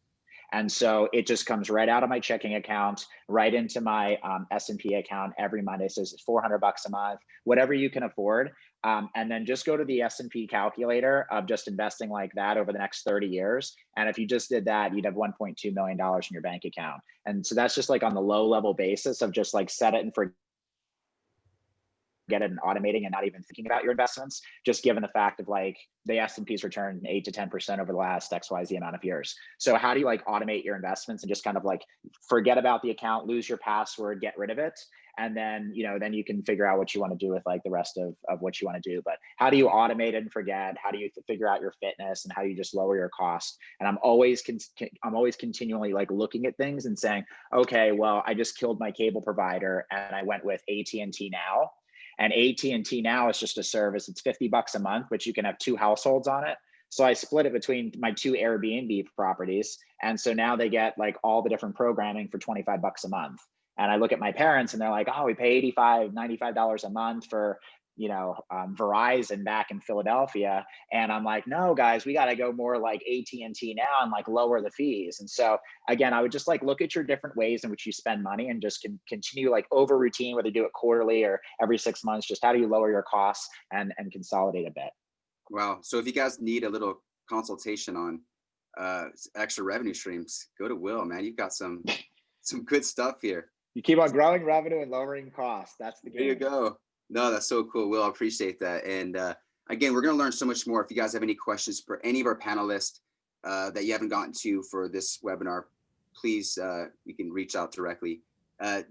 And so it just comes right out of my checking account, right into my S&P account every Monday. So it's $400 a month, whatever you can afford. And then just go to the S&P calculator of just investing like that over the next 30 years. And if you just did that, you'd have $1.2 million in your bank account. And so that's just like on the low level basis of just like set it and forget it and automating and not even thinking about your investments, just given the fact of like the S&P's returned 8 to 10% over the last XYZ amount of years. So how do you like automate your investments and just kind of like forget about the account, lose your password, get rid of it, And then, then you can figure out what you want to do with like the rest of what you want to do. But how do you automate and forget? How do you figure out your fitness, and how do you just lower your cost? And I'm always continually like looking at things and saying, okay, well, I just killed my cable provider and I went with AT&T Now. And AT&T Now is just a service. It's $50 a month, but you can have 2 households on it. So I split it between my 2 Airbnb properties. And so now they get like all the different programming for $25 a month. And I look at my parents and they're like, oh, we pay $85, $95 a month for, Verizon back in Philadelphia. And I'm like, no, guys, we got to go more like AT&T Now and like lower the fees. And so again, I would just like look at your different ways in which you spend money and just continue like over routine, whether you do it quarterly or every 6 months, just how do you lower your costs and consolidate a bit. Wow. So if you guys need a little consultation on extra revenue streams, go to Will, man. You've got some good stuff here. You keep on growing revenue and lowering costs. That's the game. There you go. No, that's so cool, Will. I appreciate that. And again, we're going to learn so much more. If you guys have any questions for any of our panelists that you haven't gotten to for this webinar, please, you can reach out directly.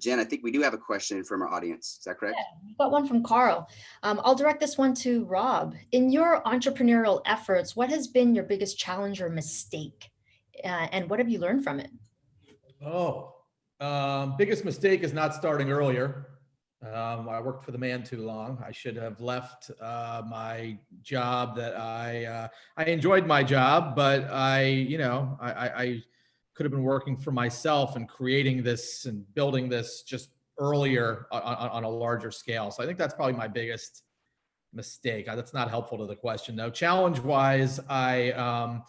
Jen, I think we do have a question from our audience. Is that correct? Yeah, we've got one from Carl. I'll direct this one to Rob. In your entrepreneurial efforts, what has been your biggest challenge or mistake? And what have you learned from it? Biggest mistake is not starting earlier. I worked for the man too long. I should have left my job that I enjoyed my job, but I could have been working for myself and creating this and building this just earlier on a larger scale. So I think that's probably my biggest mistake. That's not helpful to the question though. Challenge wise, my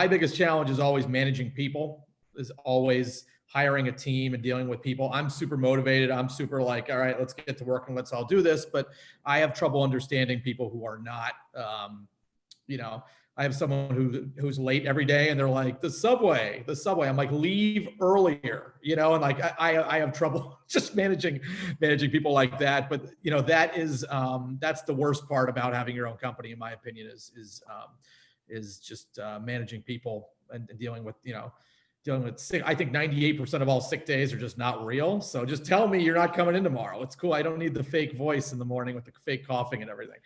biggest challenge is always managing people, is always hiring a team and dealing with people. I'm super motivated. I'm super like, all right, let's get to work and let's all do this. But I have trouble understanding people who are not, I have someone who's late every day and they're like, the subway. I'm like, leave earlier, and like, I have trouble just managing people like that. But, that is, that's the worst part about having your own company, in my opinion, is just managing people and dealing with sick. I think 98% of all sick days are just not real. So just tell me you're not coming in tomorrow. It's cool. I don't need the fake voice in the morning with the fake coughing and everything.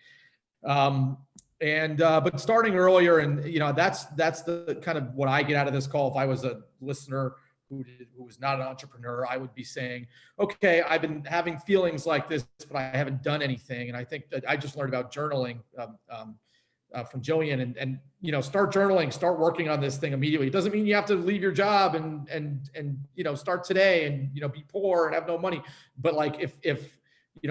But starting earlier, and that's the kind of what I get out of this call. If I was a listener who was not an entrepreneur, I would be saying, okay, I've been having feelings like this, but I haven't done anything. And I think that I just learned about journaling from Jillian, and start journaling, start working on this thing immediately. It doesn't mean you have to leave your job and start today and be poor and have no money. But like if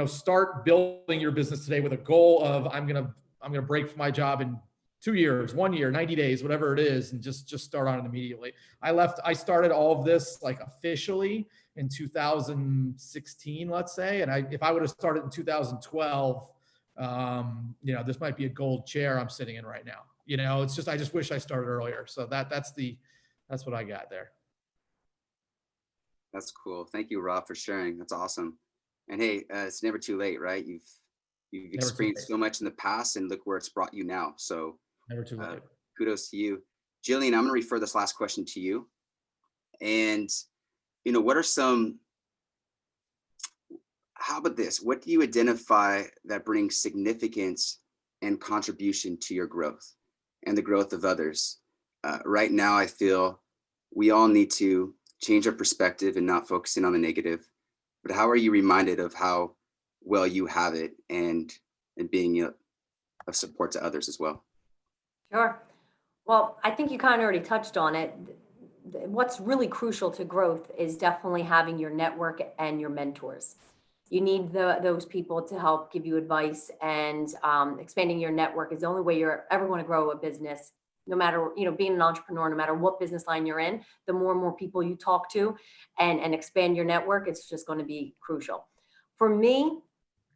start building your business today with a goal of I'm gonna break from my job in 2 years, 1 year, 90 days, whatever it is, and just start on it immediately. I started all of this like officially in 2016, let's say, and if I would have started in 2012. This might be a gold chair I'm sitting in right now. It's just, I just wish I started earlier. So that's what I got there. That's cool. Thank you, Rob, for sharing. That's awesome. And hey, it's never too late, right? You've experienced so much in the past, and look where it's brought you now. So never too late. Kudos to you. Jillian, I'm going to refer this last question to you. And, what are how about this? What do you identify that brings significance and contribution to your growth and the growth of others? Right now, I feel we all need to change our perspective and not focusing on the negative. But how are you reminded of how well you have it and being of support to others as well? Sure. Well, I think you kind of already touched on it. What's really crucial to growth is definitely having your network and your mentors. You need those people to help give you advice, and expanding your network is the only way you're ever going to grow a business. No matter, being an entrepreneur, no matter what business line you're in, the more and more people you talk to and expand your network, it's just going to be crucial. For me,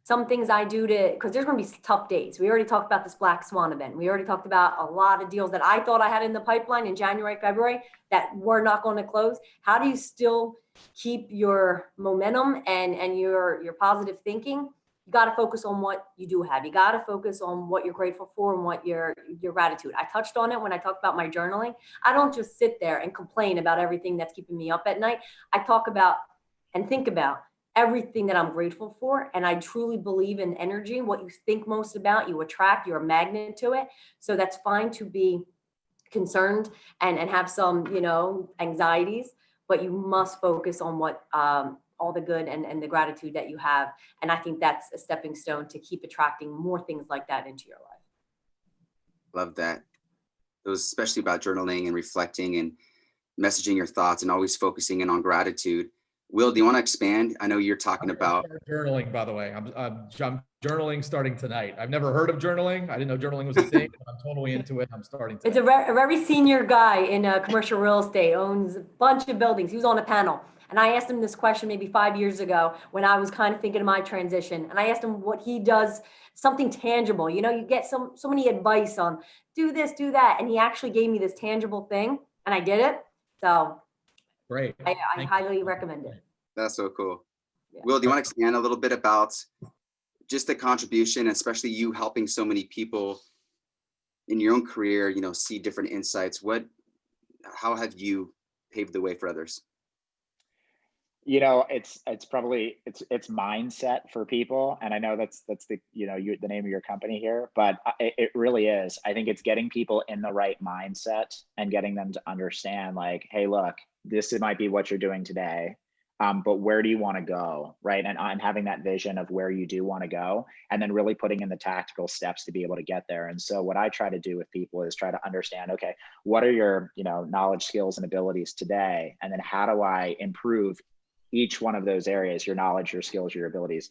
some things I do because there's going to be tough days. We already talked about this Black Swan event. We already talked about a lot of deals that I thought I had in the pipeline in January, February that were not going to close. How do you still keep your momentum and your positive thinking? You got to focus on what you do have. You got to focus on what you're grateful for and what your gratitude. I touched on it when I talked about my journaling. I don't just sit there and complain about everything that's keeping me up at night. I talk about and think about everything that I'm grateful for. And I truly believe in energy. What you think most about, you attract, you're a magnet to it. So that's fine to be concerned and have some, anxieties, but you must focus on what, all the good and the gratitude that you have. And I think that's a stepping stone to keep attracting more things like that into your life. Love that. It was especially about journaling and reflecting and messaging your thoughts and always focusing in on gratitude. Will, do you want to expand? I know you're talking about journaling, by the way. I'm journaling starting tonight. I've never heard of journaling. I didn't know journaling was a thing, but I'm totally into it. I'm starting to. It's a very senior guy in commercial real estate, owns a bunch of buildings. He was on a panel. And I asked him this question maybe 5 years ago when I was kind of thinking of my transition. And I asked him what he does, something tangible. You get so many advice on do this, do that. And he actually gave me this tangible thing and I did it. So great. I highly recommend it. That's so cool. Yeah. Will, do you want to expand a little bit about just the contribution, especially you helping so many people in your own career, see different insights? How have you paved the way for others? It's probably it's mindset for people. And I know that's the, the name of your company here, but it really is. I think it's getting people in the right mindset and getting them to understand like, hey, look, this might be what you're doing today. But where do you want to go, right? And having that vision of where you do want to go, and then really putting in the tactical steps to be able to get there. And so what I try to do with people is try to understand, okay, what are your, knowledge, skills, and abilities today? And then how do I improve each one of those areas, your knowledge, your skills, your abilities?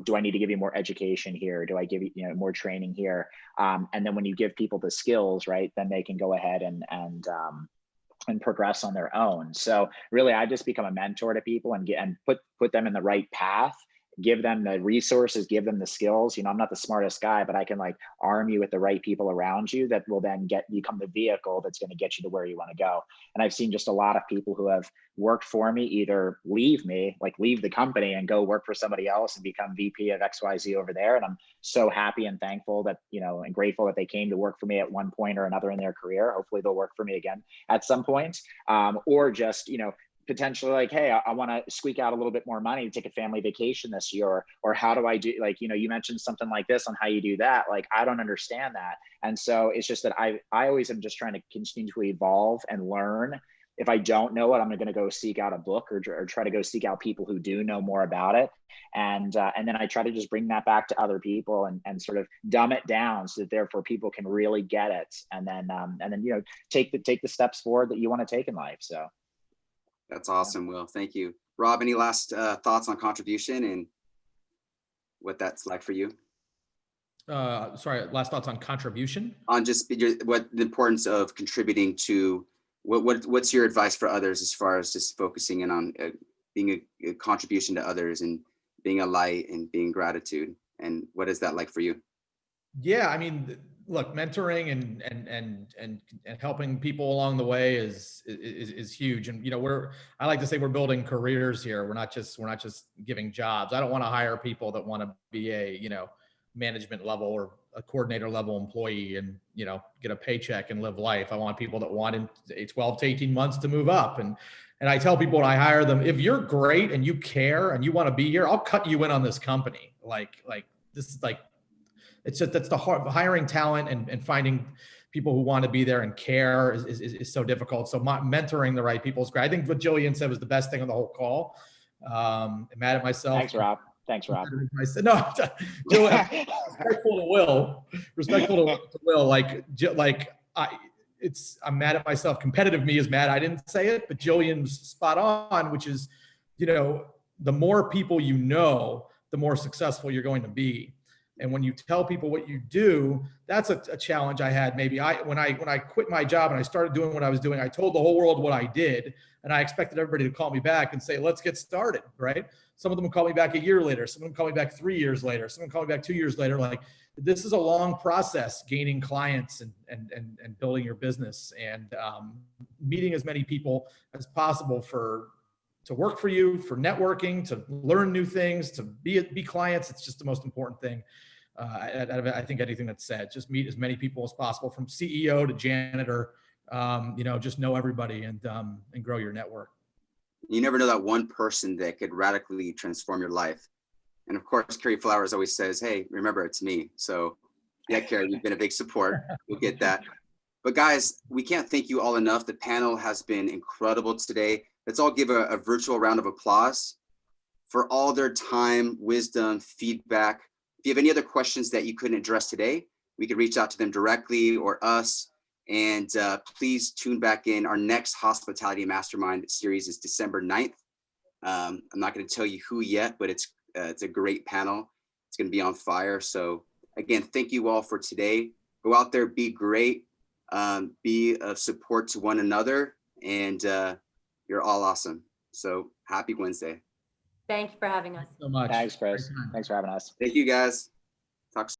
Do I need to give you more education here? Do I give you, more training here? And then when you give people the skills, right, then they can go ahead and progress on their own. So really, I just become a mentor to people and put them in the right path, give them the resources, give them the skills. I'm not the smartest guy, but I can arm you with the right people around you that will then become the vehicle that's going to get you to where you want to go. And I've seen just a lot of people who have worked for me either leave me, leave the company and go work for somebody else and become VP of XYZ over there. And I'm so happy and thankful that, and grateful that they came to work for me at one point or another in their career. Hopefully they'll work for me again at some point, or just, potentially hey, I want to squeak out a little bit more money to take a family vacation this year, or how do I do, you mentioned something like this on how you do that. I don't understand that. And so it's just that I always am just trying to continue to evolve and learn. If I don't know it, I'm going to go seek out a book or try to go seek out people who do know more about it. And then I try to just bring that back to other people and sort of dumb it down so that therefore people can really get it. And then take the steps forward that you want to take in life. So. That's awesome, Will. Thank you. Rob, any last thoughts on contribution and what that's like for you? Sorry, last thoughts on contribution? On just what the importance of contributing to, what's your advice for others as far as just focusing in on being a contribution to others and being a light and being gratitude? And what is that like for you? Yeah, look, mentoring and helping people along the way is huge. And I like to say we're building careers here. We're not just giving jobs. I don't want to hire people that want to be a management level or a coordinator level employee and get a paycheck and live life. I want people that want in 12 to 18 months to move up. And I tell people when I hire them, if you're great and you care and you want to be here, I'll cut you in on this company. This is it's just, that's the hard hiring talent and finding people who want to be there and care is so difficult. So mentoring the right people is great. I think what Jillian said was the best thing on the whole call. I'm mad at myself. Thanks, Rob. No, Jillian, respectful to Will. I'm mad at myself. Competitive me is mad I didn't say it, but Jillian's spot on, which is, the more people the more successful you're going to be. And when you tell people what you do, that's a challenge I had. Maybe when I quit my job and I started doing what I was doing, I told the whole world what I did, and I expected everybody to call me back and say, let's get started, right? Some of them will call me back a year later. Some of them call me back 3 years later. Some of them call me back 2 years later. This is a long process, gaining clients and building your business and meeting as many people as possible to work for you, for networking, to learn new things, to be clients. It's just the most important thing. I think anything that's said, just meet as many people as possible, from CEO to janitor. Just know everybody and grow your network. You never know that one person that could radically transform your life. And of course, Carrie Flowers always says, hey, remember, it's me. So yeah, Carrie, you've been a big support. You'll get that. But guys, we can't thank you all enough. The panel has been incredible today. Let's all give a virtual round of applause for all their time, wisdom, feedback. If you have any other questions that you couldn't address today, we can reach out to them directly or us. And please tune back in. Our next Hospitality Mastermind series is December 9th. I'm not going to tell you who yet, but it's a great panel. It's going to be on fire. So again, thank you all for today. Go out there, be great, be of support to one another, and you're all awesome. So happy Wednesday. Thank you for having us. So much. Thanks, Chris. Great time. Thanks for having us. Thank you guys. Talk soon.